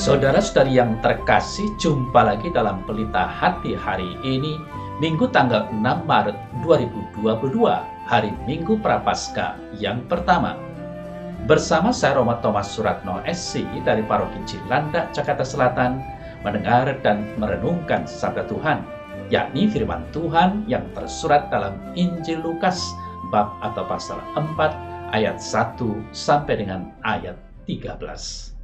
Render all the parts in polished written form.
Saudara-saudari yang terkasih, jumpa lagi dalam Pelita Hati hari ini, Minggu tanggal 6 Maret 2022, hari Minggu Prapaskah yang pertama. Bersama saya Roma Thomas Suratno SC dari Paroki Cilandak, Jakarta Selatan, mendengar dan merenungkan sabda Tuhan, yakni firman Tuhan yang tersurat dalam Injil Lukas, bab atau pasal 4, ayat 1 sampai dengan ayat 13.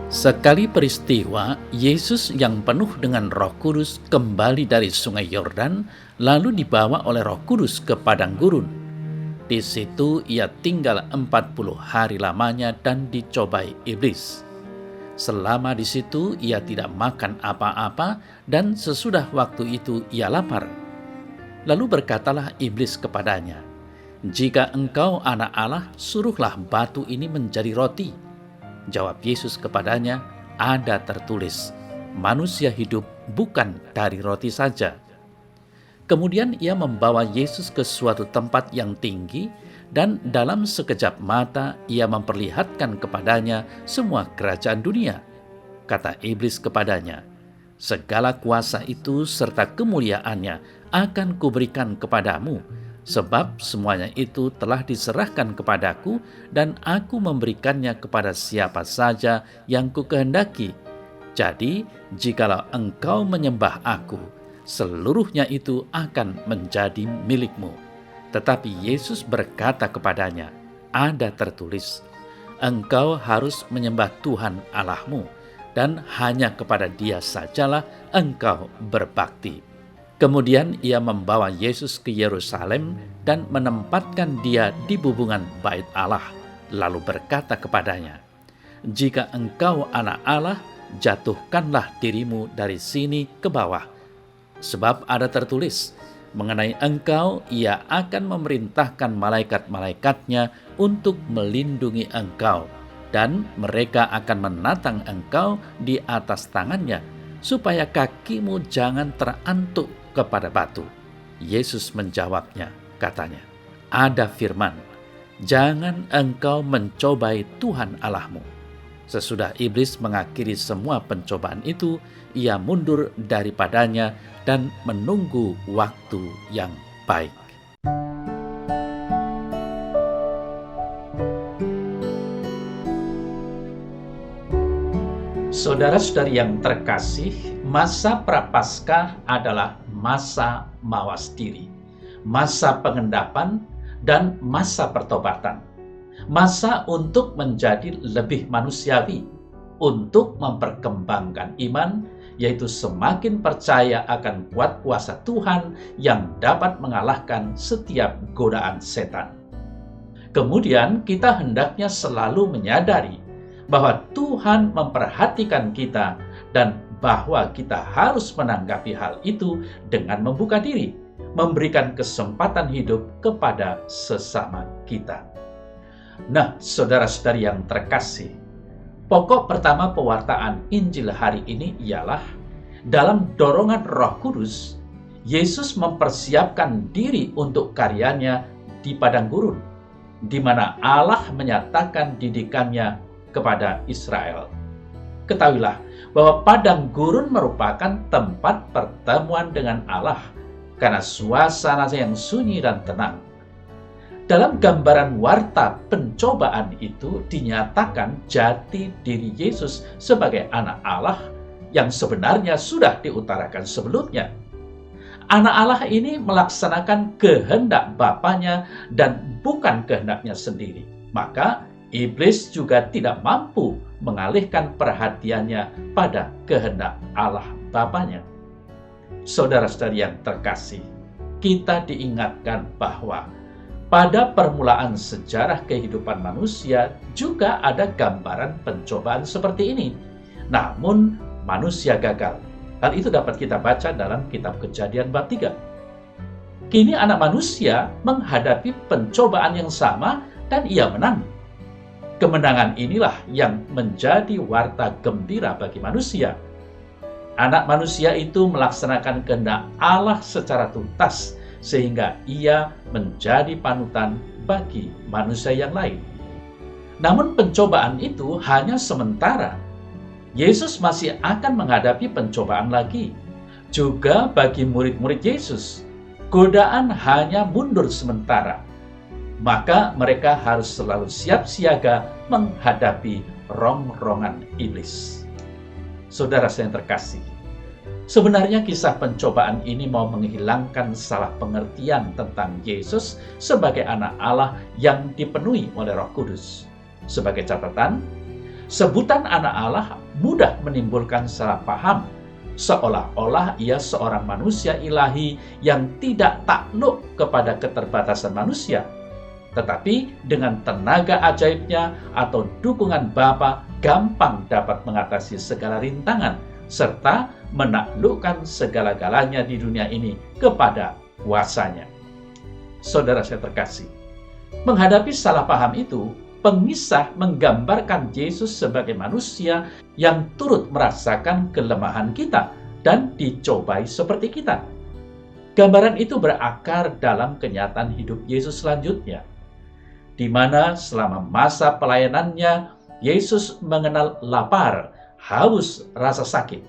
Sekali peristiwa, Yesus yang penuh dengan Roh Kudus kembali dari Sungai Yordan, lalu dibawa oleh Roh Kudus ke padang gurun. Di situ ia tinggal 40 hari lamanya dan dicobai iblis. Selama di situ ia tidak makan apa-apa, dan sesudah waktu itu ia lapar. Lalu berkatalah iblis kepadanya, "Jika engkau anak Allah, suruhlah batu ini menjadi roti." Jawab Yesus kepadanya, "Ada tertulis, manusia hidup bukan dari roti saja." Kemudian ia membawa Yesus ke suatu tempat yang tinggi, dan dalam sekejap mata ia memperlihatkan kepadanya semua kerajaan dunia. Kata iblis kepadanya, "Segala kuasa itu serta kemuliaannya akan kuberikan kepadamu, sebab semuanya itu telah diserahkan kepadaku, dan aku memberikannya kepada siapa saja yang kukehendaki. Jadi, jikalau engkau menyembah aku, seluruhnya itu akan menjadi milikmu." Tetapi Yesus berkata kepadanya, "Ada tertulis, engkau harus menyembah Tuhan Allahmu, dan hanya kepada Dia sajalah engkau berbakti." Kemudian ia membawa Yesus ke Yerusalem dan menempatkan dia di bubungan bait Allah, lalu berkata kepadanya, "Jika engkau anak Allah, jatuhkanlah dirimu dari sini ke bawah. Sebab ada tertulis, mengenai engkau ia akan memerintahkan malaikat-malaikatnya untuk melindungi engkau, dan mereka akan menatang engkau di atas tangannya, supaya kakimu jangan terantuk kepada batu." Yesus menjawabnya, katanya, "Ada firman, jangan engkau mencobai Tuhan Allahmu." Sesudah iblis mengakhiri semua pencobaan itu, ia mundur daripadanya dan menunggu waktu yang baik. Saudara-saudari yang terkasih, masa Prapaskah adalah masa mawas diri, masa pengendapan, dan masa pertobatan. Masa untuk menjadi lebih manusiawi, untuk memperkembangkan iman, yaitu semakin percaya akan kuat kuasa Tuhan yang dapat mengalahkan setiap godaan setan. Kemudian kita hendaknya selalu menyadari bahwa Tuhan memperhatikan kita dan bahwa kita harus menanggapi hal itu dengan membuka diri, memberikan kesempatan hidup kepada sesama kita. Nah, saudara-saudari yang terkasih, pokok pertama pewartaan Injil hari ini ialah dalam dorongan Roh Kudus, Yesus mempersiapkan diri untuk karyanya di padang gurun, di mana Allah menyatakan didikannya kepada Israel. Ketahuilah bahwa padang gurun merupakan tempat pertemuan dengan Allah karena suasana yang sunyi dan tenang. Dalam gambaran warta pencobaan itu dinyatakan jati diri Yesus sebagai anak Allah yang sebenarnya sudah diutarakan sebelumnya. Anak Allah ini melaksanakan kehendak Bapanya dan bukan kehendaknya sendiri. Maka iblis juga tidak mampu mengalihkan perhatiannya pada kehendak Allah Bapanya. Saudara-saudari yang terkasih, kita diingatkan bahwa pada permulaan sejarah kehidupan manusia juga ada gambaran pencobaan seperti ini. Namun manusia gagal. Hal itu dapat kita baca dalam kitab Kejadian bab 3. Kini anak manusia menghadapi pencobaan yang sama dan ia menang. Kemenangan inilah yang menjadi warta gembira bagi manusia. Anak manusia itu melaksanakan kehendak Allah secara tuntas sehingga ia menjadi panutan bagi manusia yang lain. Namun pencobaan itu hanya sementara. Yesus masih akan menghadapi pencobaan lagi. Juga bagi murid-murid Yesus, godaan hanya mundur sementara. Maka mereka harus selalu siap siaga menghadapi rong-rongan iblis. Saudara saya yang terkasih, sebenarnya kisah pencobaan ini mau menghilangkan salah pengertian tentang Yesus sebagai anak Allah yang dipenuhi oleh Roh Kudus. Sebagai catatan, sebutan anak Allah mudah menimbulkan salah paham, seolah-olah ia seorang manusia ilahi yang tidak takluk kepada keterbatasan manusia. Tetapi dengan tenaga ajaibnya atau dukungan Bapa gampang dapat mengatasi segala rintangan serta menaklukkan segala-galanya di dunia ini kepada kuasanya. Saudara saya terkasih, menghadapi salah paham itu, pengisah menggambarkan Yesus sebagai manusia yang turut merasakan kelemahan kita dan dicobai seperti kita. Gambaran itu berakar dalam kenyataan hidup Yesus selanjutnya, di mana selama masa pelayanannya, Yesus mengenal lapar, haus, rasa sakit.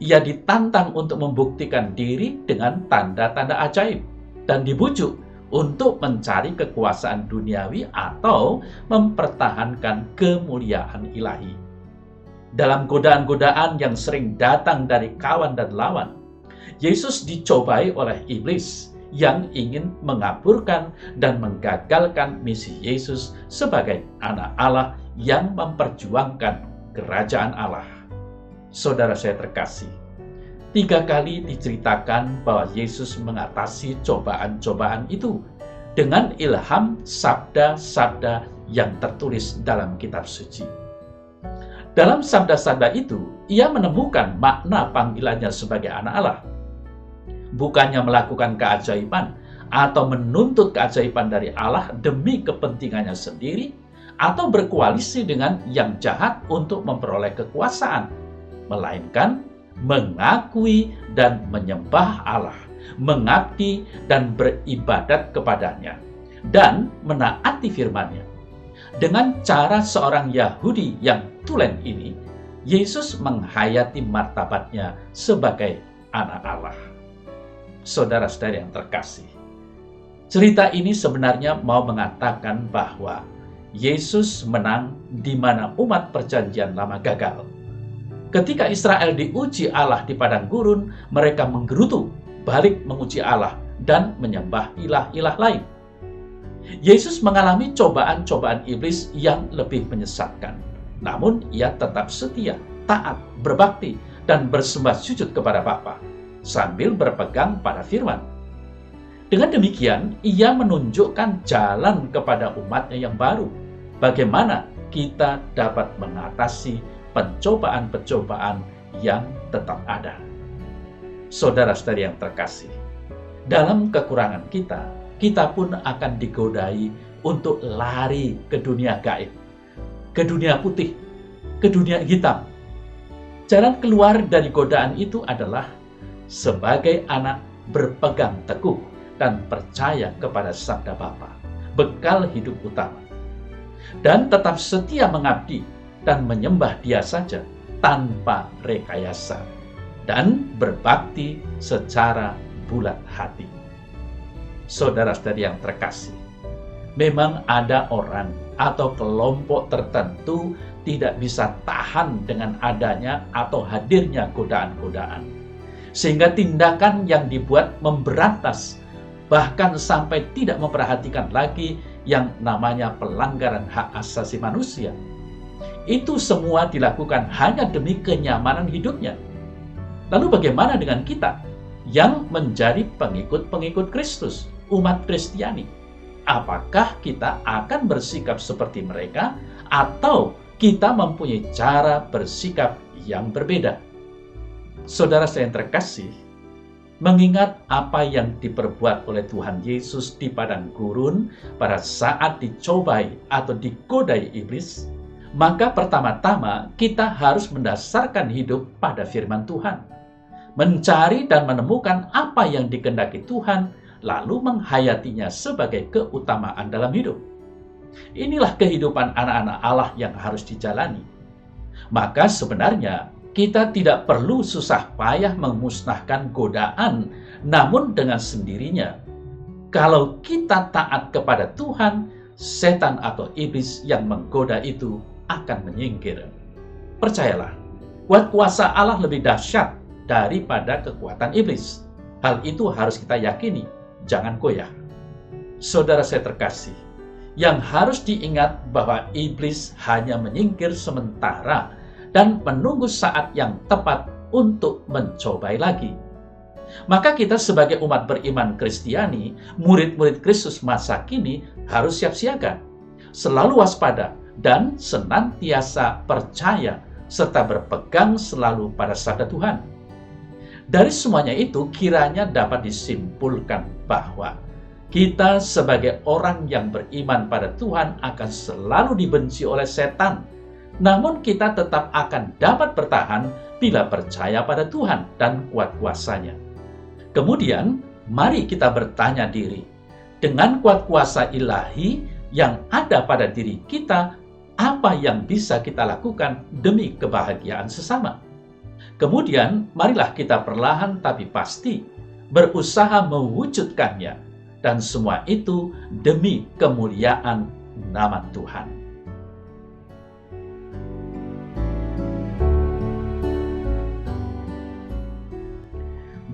Ia ditantang untuk membuktikan diri dengan tanda-tanda ajaib dan dibujuk untuk mencari kekuasaan duniawi atau mempertahankan kemuliaan ilahi. Dalam godaan-godaan yang sering datang dari kawan dan lawan, Yesus dicobai oleh iblis yang ingin mengaburkan dan menggagalkan misi Yesus sebagai anak Allah yang memperjuangkan kerajaan Allah. Saudara saya terkasih, 3 kali diceritakan bahwa Yesus mengatasi cobaan-cobaan itu dengan ilham sabda-sabda yang tertulis dalam kitab suci. Dalam sabda-sabda itu, ia menemukan makna panggilannya sebagai anak Allah. Bukannya melakukan keajaiban atau menuntut keajaiban dari Allah demi kepentingannya sendiri atau berkoalisi dengan yang jahat untuk memperoleh kekuasaan, melainkan mengakui dan menyembah Allah, mengabdi dan beribadat kepadanya, dan menaati firman-Nya. Dengan cara seorang Yahudi yang tulen ini, Yesus menghayati martabatnya sebagai anak Allah. Saudara-saudari yang terkasih, cerita ini sebenarnya mau mengatakan bahwa Yesus menang di mana umat perjanjian lama gagal. Ketika Israel diuji Allah di padang gurun, mereka menggerutu balik menguji Allah dan menyembah ilah-ilah lain. Yesus mengalami cobaan-cobaan iblis yang lebih menyesatkan. Namun ia tetap setia, taat, berbakti, dan bersembah sujud kepada Bapa sambil berpegang pada firman. Dengan demikian, ia menunjukkan jalan kepada umatnya yang baru. Bagaimana kita dapat mengatasi pencobaan-pencobaan yang tetap ada. Saudara-saudari yang terkasih, dalam kekurangan kita pun akan digodai untuk lari ke dunia gaib, ke dunia putih, ke dunia hitam. Jalan keluar dari godaan itu adalah sebagai anak berpegang teguh dan percaya kepada sabda Bapa, bekal hidup utama, dan tetap setia mengabdi dan menyembah Dia saja tanpa rekayasa, dan berbakti secara bulat hati. Saudara-saudari yang terkasih, memang ada orang atau kelompok tertentu tidak bisa tahan dengan adanya atau hadirnya godaan-godaan, sehingga tindakan yang dibuat memberantas, bahkan sampai tidak memperhatikan lagi yang namanya pelanggaran hak asasi manusia. Itu semua dilakukan hanya demi kenyamanan hidupnya. Lalu bagaimana dengan kita yang menjadi pengikut-pengikut Kristus, umat Kristiani? Apakah kita akan bersikap seperti mereka atau kita mempunyai cara bersikap yang berbeda? Saudara saya yang terkasih, mengingat apa yang diperbuat oleh Tuhan Yesus di padang gurun pada saat dicobai atau digodai iblis, maka pertama-tama kita harus mendasarkan hidup pada firman Tuhan, mencari dan menemukan apa yang dikehendaki Tuhan, lalu menghayatinya sebagai keutamaan dalam hidup. Inilah kehidupan anak-anak Allah yang harus dijalani. Maka sebenarnya kita tidak perlu susah payah memusnahkan godaan, namun dengan sendirinya. Kalau kita taat kepada Tuhan, setan atau iblis yang menggoda itu akan menyingkir. Percayalah, kuasa Allah lebih dahsyat daripada kekuatan iblis. Hal itu harus kita yakini, jangan goyah. Saudara saya terkasih, yang harus diingat bahwa iblis hanya menyingkir sementara dan menunggu saat yang tepat untuk mencobai lagi. Maka kita sebagai umat beriman Kristiani, murid-murid Kristus masa kini harus siap siaga, selalu waspada, dan senantiasa percaya serta berpegang selalu pada sabda Tuhan. Dari semuanya itu kiranya dapat disimpulkan bahwa kita sebagai orang yang beriman pada Tuhan akan selalu dibenci oleh setan, namun kita tetap akan dapat bertahan bila percaya pada Tuhan dan kuat kuasanya. Kemudian, mari kita bertanya diri, dengan kuat kuasa ilahi yang ada pada diri kita, apa yang bisa kita lakukan demi kebahagiaan sesama? Kemudian, marilah kita perlahan tapi pasti berusaha mewujudkannya, dan semua itu demi kemuliaan nama Tuhan.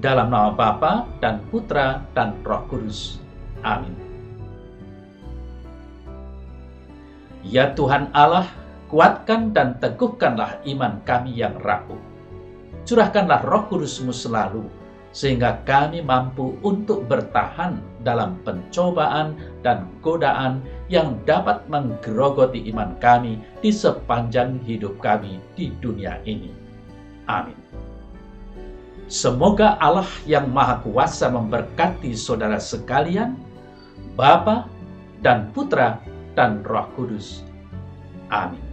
Dalam nama Bapa dan Putra dan Roh Kudus. Amin. Ya Tuhan Allah, kuatkan dan teguhkanlah iman kami yang rapuh. Curahkanlah Roh Kudus-Mu selalu, sehingga kami mampu untuk bertahan dalam pencobaan dan godaan yang dapat menggerogoti iman kami di sepanjang hidup kami di dunia ini. Amin. Semoga Allah yang Maha Kuasa memberkati saudara sekalian, Bapa dan Putra dan Roh Kudus. Amin.